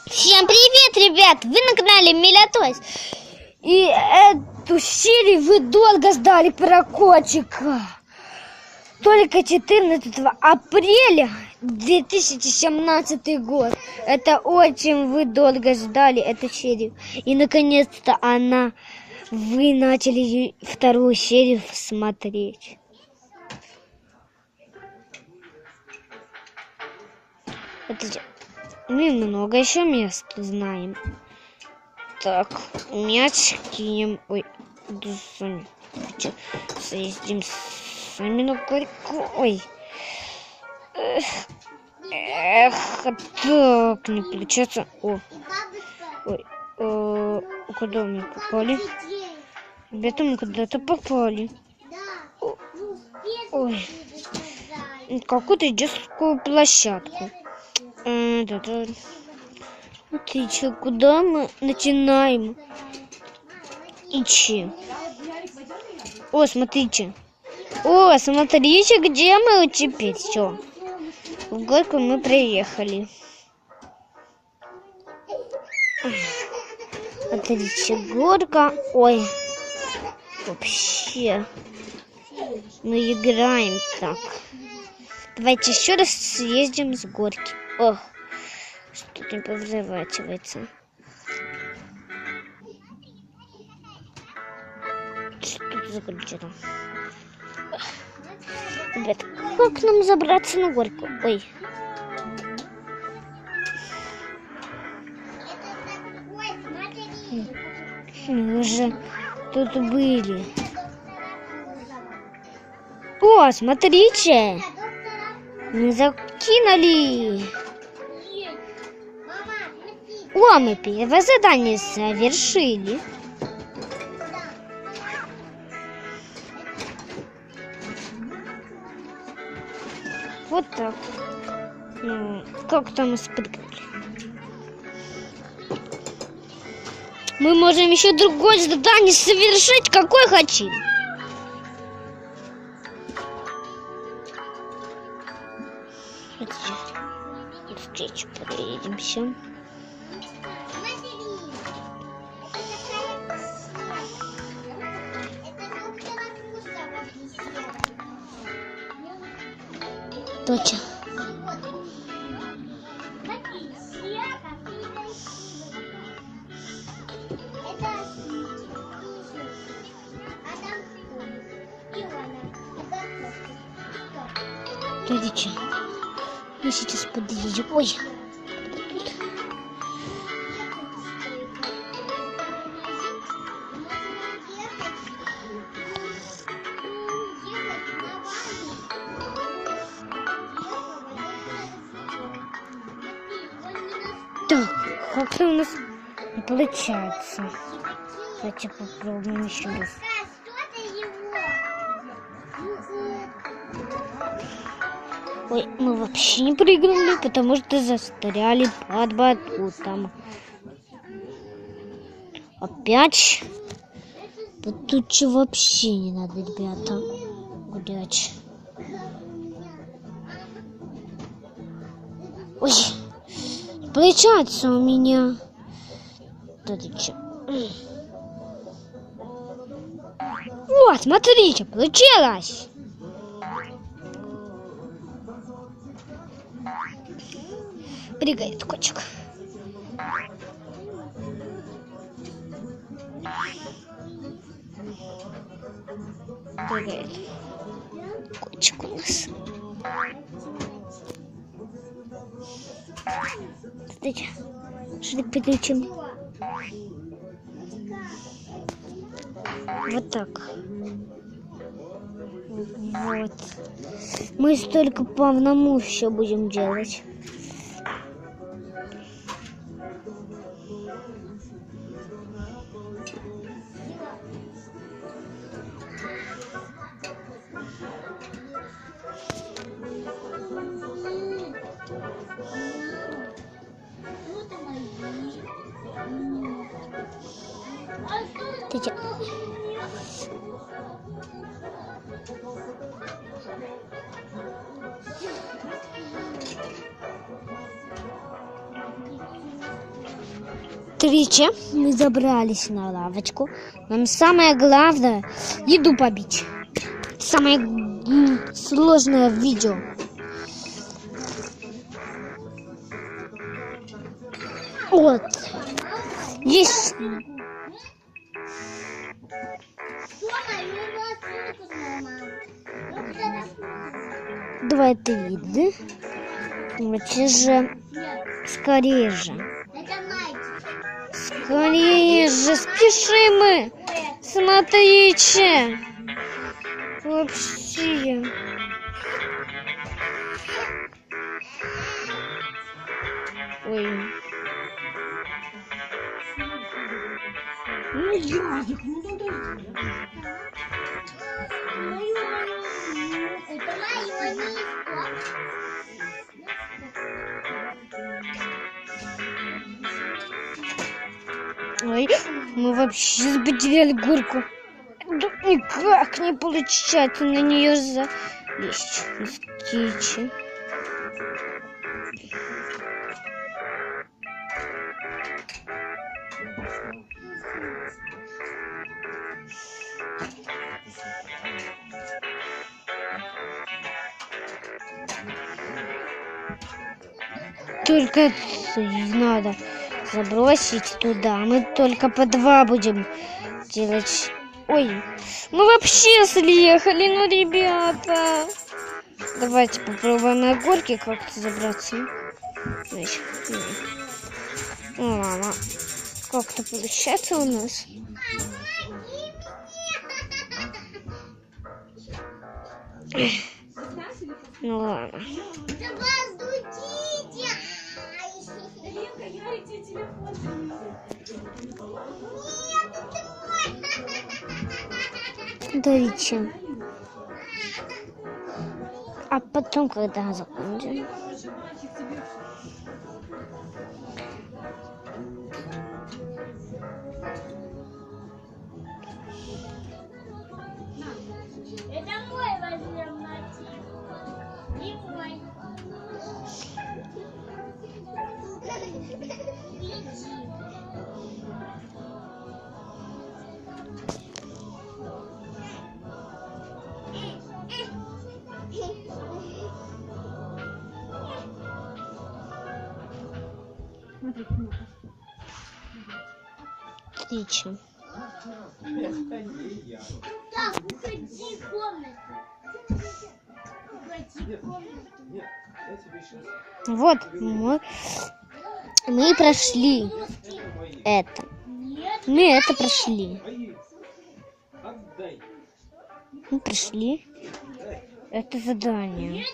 Всем привет, ребят! Вы на канале Милятойс. И эту серию вы долго ждали про котика. Только 14 апреля 2017 год. Это очень вы долго ждали эту серию. И наконец-то вы начали вторую серию смотреть. Мы много еще мест знаем. Так, мяч кинем. Ой, съездим сами на горьку. Ой. Так, не получается. Ой, куда мы попали? Ребята, мы куда-то попали. Ой, какую-то детскую площадку. Смотрите, куда мы начинаем идти. О, смотрите, где мы теперь. Все, в горку мы приехали. Смотрите, горка. Ой, вообще мы играем так. Давайте еще раз съездим с горки. Ох, что-то не поворачивается. Что это за горчина? Ребят, как нам забраться на горку? Ой. Мы уже тут были. О, смотрите! Мы закинули. О, мы первое задание совершили. Вот так. Ну, как там испытали. Мы можем еще другое задание совершить, какой хотим. Встречу проедемся. Точно. Смотрите, мы сейчас подъедем. Ой. Так, как-то у нас не получается. Давайте попробуем еще раз. Ой, мы вообще не прыгнули, потому что застряли под батутом. Опять? Тут вообще не надо, ребята, гулять. Ой, получается у меня. Вот, смотрите, получилось. Прыгает котик. Прыгает котик у нас. Смотрите, что-то приключение. Вот так. Вот. Мы столько по одному все будем делать. Смотрите, мы забрались на лавочку. Нам самое главное еду побить. Самое сложное видео. Вот. Есть. Давай ты виды. Давайте же. Скорее же. Скорее же. Спешим мы. Смотрите. Вообще. Ой. Ну, язык, ну надо. Это мое место. Ой, мы вообще потеряли горку. Никак не получается на нее залезть. Смотрите. Только надо забросить туда. Мы только по 2 будем делать. Ой, мы вообще съехали, ну, ребята. Давайте попробуем на горке как-то забраться. Значит, ну ладно. Как-то получается у нас. Ну ладно. Давайте. А потом, когда закончим. Это мой возьмем мотив. И мой. Отлично. Так, уходи в комнату. Уходи в комнату. Вот мы прошли это. Мы это прошли. Мы прошли это задание.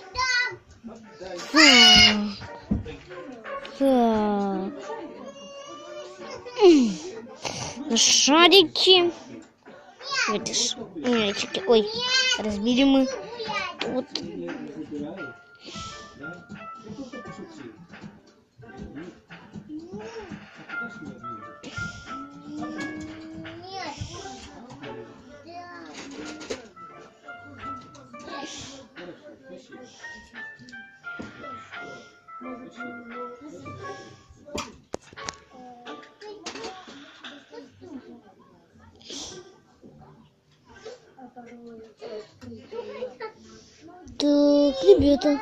Так. Шарики. Видишь? Мячики. Ой, разбили мы тут. Так, ребята,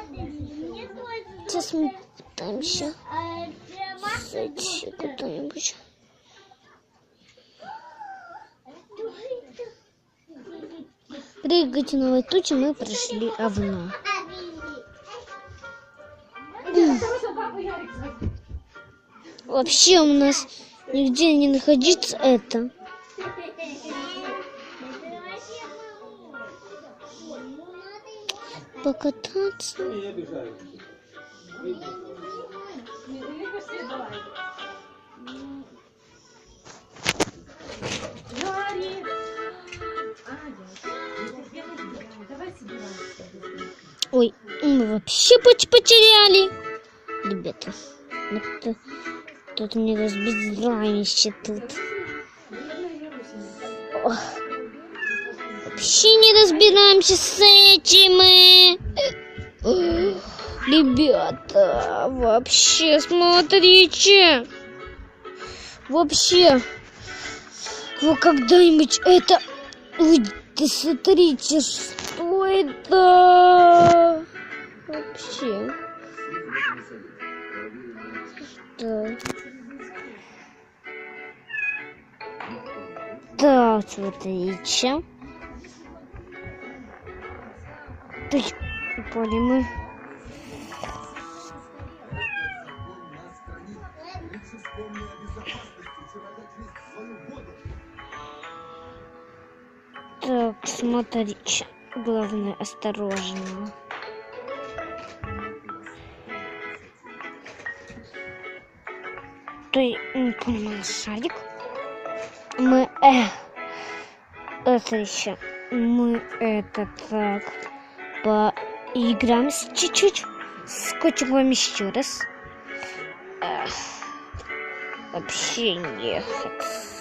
сейчас мы пытаемся зайти куда-нибудь. Прыгать на тучи мы прошли овно. Вообще у нас нигде не находится это. Покататься. Ой, мы вообще потеряли. Ребята, это, тут не разбираемся тут. Ох. Вообще не разбираемся с этим. Ребята, вообще смотрите. Вообще, вы когда-нибудь это... Ой, да смотрите, что это? Вообще. Так. Так, смотрите. Так, поняли мы. Так, смотрите. Главное, осторожно. То не понимаю, шарик. Мы это еще. Мы это так поиграем чуть-чуть. С котиком еще раз. Вообще не хочется.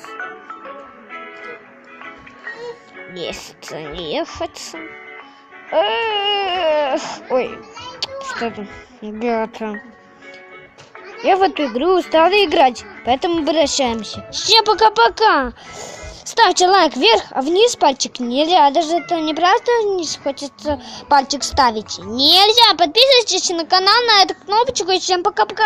Не хочется. Ой, что там, ребята. Я в эту игру устала играть, поэтому обращаемся. Всем пока-пока. Ставьте лайк вверх, а вниз пальчик нельзя. Даже это не просто вниз хочется пальчик ставить. Нельзя. Подписывайтесь на канал, на эту кнопочку. И всем пока-пока.